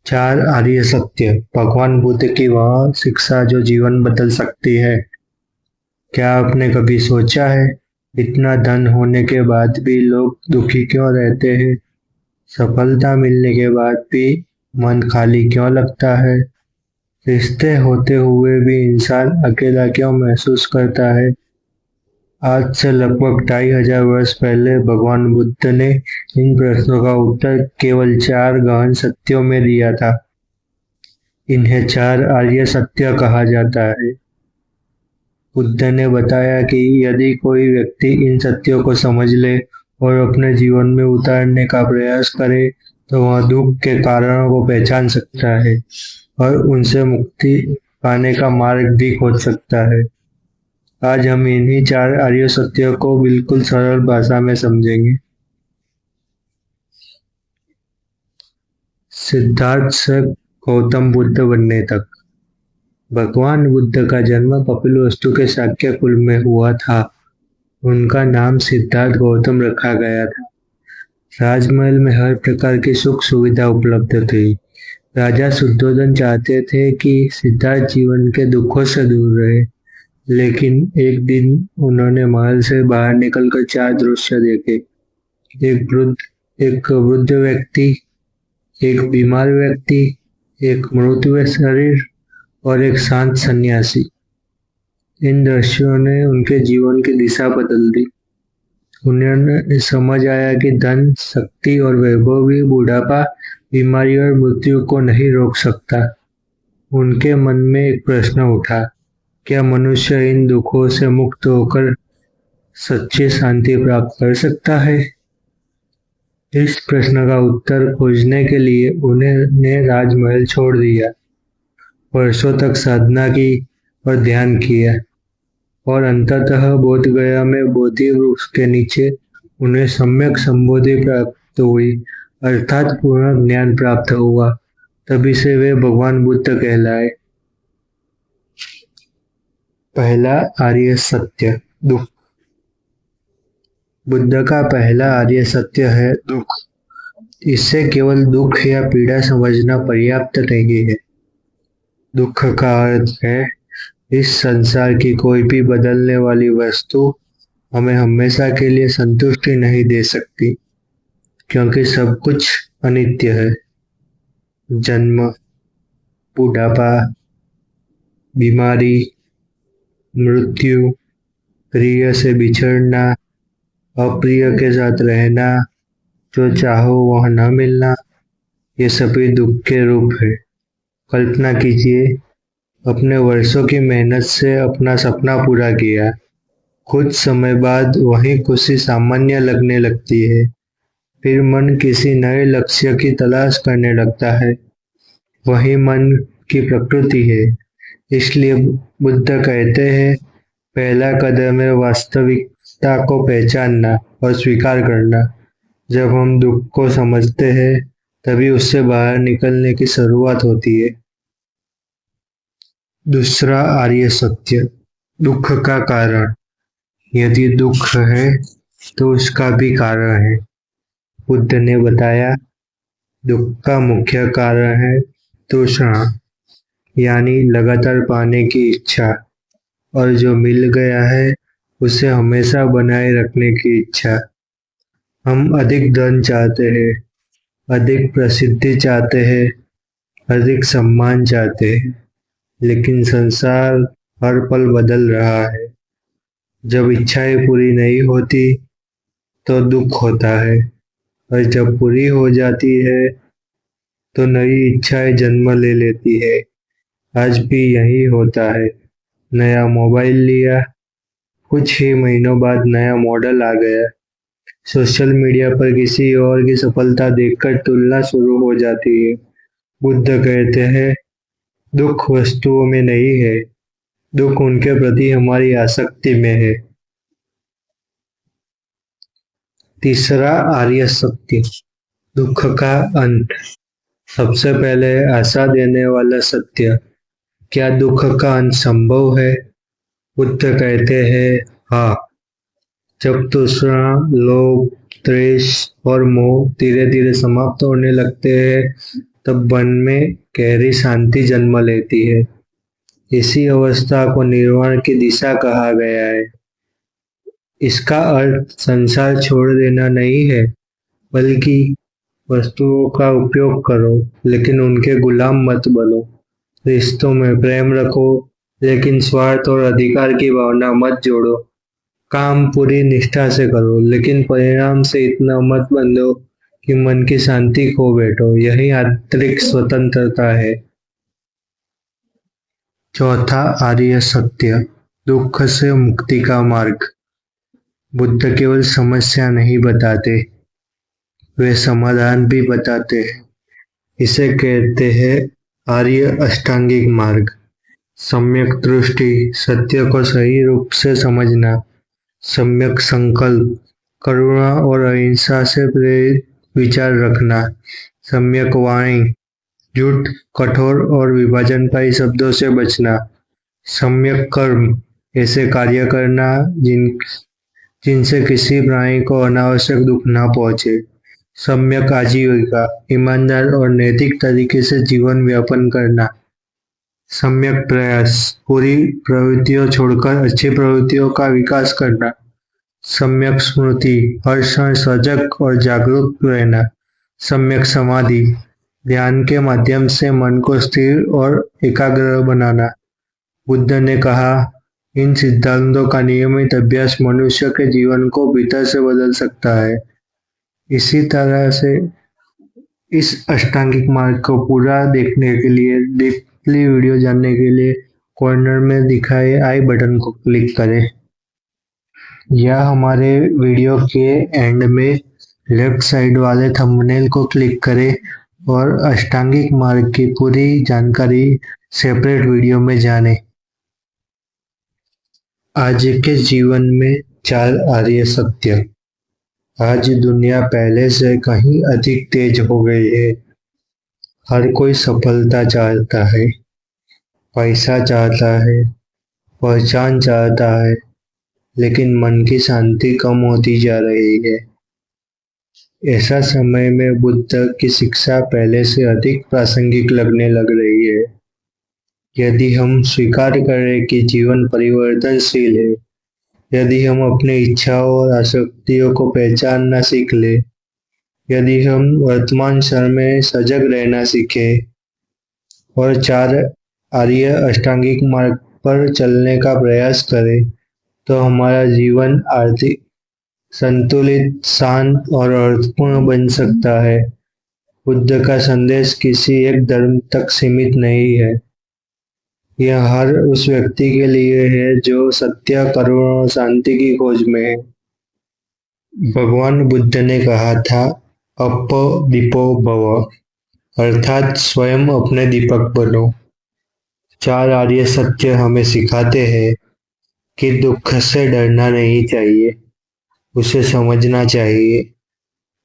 चार आर्य सत्य भगवान बुद्ध की वह शिक्षा जो जीवन बदल सकती है। क्या आपने कभी सोचा है, इतना धन होने के बाद भी लोग दुखी क्यों रहते हैं? सफलता मिलने के बाद भी मन खाली क्यों लगता है? रिश्ते होते हुए भी इंसान अकेला क्यों महसूस करता है? आज से लगभग 2500 वर्ष पहले भगवान बुद्ध ने इन प्रश्नों का उत्तर केवल चार गहन सत्यों में दिया था। इन्हें चार आर्य सत्य कहा जाता है। बुद्ध ने बताया कि यदि कोई व्यक्ति इन सत्यों को समझ ले और अपने जीवन में उतारने का प्रयास करे तो वह दुख के कारणों को पहचान सकता है और उनसे मुक्ति पाने का मार्ग भी खोज सकता है। आज हम इन्हीं चार आर्य सत्यों को बिल्कुल सरल भाषा में समझेंगे। सिद्धार्थ से गौतम बुद्ध बनने तक। भगवान बुद्ध का जन्म कपिलवस्तु के शाक्य कुल में हुआ था। उनका नाम सिद्धार्थ गौतम रखा गया था। राजमहल में हर प्रकार की सुख सुविधा उपलब्ध थी। राजा शुद्धोधन चाहते थे कि सिद्धार्थ जीवन के दुखों से दूर रहे, लेकिन एक दिन उन्होंने महल से बाहर निकलकर चार दृश्य देखे। एक वृद्ध व्यक्ति, एक बीमार व्यक्ति, एक मृत हुए शरीर और एक शांत सन्यासी। इन दृश्यों ने उनके जीवन की दिशा बदल दी। उन्हें समझ आया कि धन, शक्ति और वैभव भी बुढ़ापा, बीमारी और मृत्यु को नहीं रोक सकता। उनके मन में एक प्रश्न उठा, क्या मनुष्य इन दुखों से मुक्त होकर सच्ची शांति प्राप्त कर सकता है? इस प्रश्न का उत्तर खोजने के लिए उन्होंने राजमहल छोड़ दिया, वर्षों तक साधना की और ध्यान किया और अंततः बोध गया में बोधि वृक्ष के नीचे उन्हें सम्यक संबोधि प्राप्त हुई, अर्थात पूर्ण ज्ञान प्राप्त हुआ। तभी से वे भगवान बुद्ध कहलाए। पहला आर्य सत्य, दुख। बुद्ध का पहला आर्य सत्य है दुख। इससे केवल दुख या पीड़ा समझना पर्याप्त नहीं है। दुख का अर्थ है इस संसार की कोई भी बदलने वाली वस्तु हमें हमेशा के लिए संतुष्टि नहीं दे सकती, क्योंकि सब कुछ अनित्य है। जन्म, बुढ़ापा, बीमारी, मृत्यु, प्रिय से बिछड़ना, अप्रिय के साथ रहना, जो चाहो वह न मिलना, ये सभी दुख के रूप है। कल्पना कीजिए, अपने वर्षों की मेहनत से अपना सपना पूरा किया। कुछ समय बाद वही खुशी सामान्य लगने लगती है। फिर मन किसी नए लक्ष्य की तलाश करने लगता है। वही मन की प्रकृति है। इसलिए बुद्ध कहते हैं, पहला कदम है वास्तविकता को पहचानना और स्वीकार करना। जब हम दुख को समझते हैं तभी उससे बाहर निकलने की शुरुआत होती है। दूसरा आर्य सत्य, दुख का कारण। यदि दुख है तो उसका भी कारण है। बुद्ध ने बताया, दुख का मुख्य कारण है तृष्णा, यानी लगातार पाने की इच्छा, और जो मिल गया है उसे हमेशा बनाए रखने की इच्छा। हम अधिक धन चाहते हैं, अधिक प्रसिद्धि चाहते हैं, अधिक सम्मान चाहते हैं, लेकिन संसार हर पल बदल रहा है। जब इच्छाएं पूरी नहीं होती तो दुख होता है, और जब पूरी हो जाती है तो नई इच्छाएं जन्म ले लेती है। आज भी यही होता है। नया मोबाइल लिया, कुछ ही महीनों बाद नया मॉडल आ गया। सोशल मीडिया पर किसी और की सफलता देखकर तुलना शुरू हो जाती है। बुद्ध कहते हैं, दुख वस्तुओं में नहीं है, दुख उनके प्रति हमारी आसक्ति में है। तीसरा आर्य सत्य, दुख का अंत। सबसे पहले आशा देने वाला सत्य, क्या दुख का अंत संभव है? बुद्ध कहते हैं, हाँ। जब तृष्णा, लोभ, द्वेष और मोह धीरे धीरे समाप्त होने लगते हैं तब मन में गहरी शांति जन्म लेती है। इसी अवस्था को निर्वाण की दिशा कहा गया है। इसका अर्थ संसार छोड़ देना नहीं है, बल्कि वस्तुओं का उपयोग करो लेकिन उनके गुलाम मत बनो। रिश्तों में प्रेम रखो लेकिन स्वार्थ और अधिकार की भावना मत जोड़ो। काम पूरी निष्ठा से करो लेकिन परिणाम से इतना मत बंधो कि मन की शांति खो बैठो। यही आंतरिक स्वतंत्रता है। चौथा आर्य सत्य, दुख से मुक्ति का मार्ग। बुद्ध केवल समस्या नहीं बताते, वे समाधान भी बताते हैं। इसे कहते हैं आर्य अष्टांगिक मार्ग। सम्यक दृष्टि, सत्य को सही रूप से समझना। सम्यक संकल्प, करुणा और अहिंसा से प्रेरित विचार रखना। सम्यक वाणी, झूठ, कठोर और विभाजनकारी शब्दों से बचना। सम्यक कर्म, ऐसे कार्य करना जिनसे किसी प्राणी को अनावश्यक दुख न पहुंचे। सम्यक आजीविका, ईमानदार और नैतिक तरीके से जीवन व्यापन करना। सम्यक प्रयास, बुरी प्रवृत्तियों छोड़कर अच्छी प्रवृत्तियों का विकास करना। सम्यक स्मृति, हर क्षण सजग और जागरूक रहना। सम्यक समाधि, ध्यान के माध्यम से मन को स्थिर और एकाग्र बनाना। बुद्ध ने कहा, इन सिद्धांतों का नियमित अभ्यास मनुष्य के जीवन को भीतर से बदल सकता है। इसी तरह से इस अष्टांगिक मार्ग को पूरा देखने के लिए, डीपली वीडियो जानने के लिए कॉर्नर में दिखाए आई बटन को क्लिक करें या हमारे वीडियो के एंड में लेफ्ट साइड वाले थंबनेल को क्लिक करें और अष्टांगिक मार्ग की पूरी जानकारी सेपरेट वीडियो में जानें। आज के जीवन में 4 आर्य सत्य। आज दुनिया पहले से कहीं अधिक तेज हो गई है। हर कोई सफलता चाहता है, पैसा चाहता है, पहचान चाहता है, लेकिन मन की शांति कम होती जा रही है। ऐसा समय में बुद्ध की शिक्षा पहले से अधिक प्रासंगिक लगने लग रही है। यदि हम स्वीकार करें कि जीवन परिवर्तनशील है, यदि हम अपनी इच्छाओं और आसक्तियों को पहचानना सीख ले, यदि हम वर्तमान क्षण में सजग रहना सीखें और 4 आर्य अष्टांगिक मार्ग पर चलने का प्रयास करें, तो हमारा जीवन आर्थिक संतुलित, शांत और अर्थपूर्ण बन सकता है। बुद्ध का संदेश किसी एक धर्म तक सीमित नहीं है। यह हर उस व्यक्ति के लिए है जो सत्य, करुणा और शांति की खोज में है। भगवान बुद्ध ने कहा था, अप दीपो भव, अर्थात स्वयं अपने दीपक बनो। 4 आर्य सत्य हमें सिखाते हैं कि दुख से डरना नहीं चाहिए, उसे समझना चाहिए,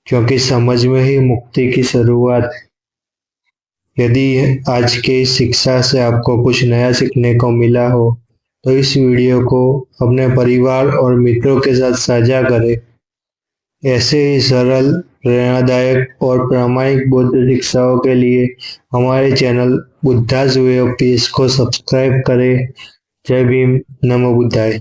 क्योंकि समझ में ही मुक्ति की शुरुआत है। यदि आज की इस शिक्षा से आपको कुछ नया सीखने को मिला हो, तो इस वीडियो को अपने परिवार और मित्रों के साथ साझा करें। ऐसे ही सरल, प्रेरणादायक और प्रामाणिक बौद्ध शिक्षाओं के लिए हमारे channel Buddhas way of peace को सब्सक्राइब करें। जय भीम, नमो बुद्धाय।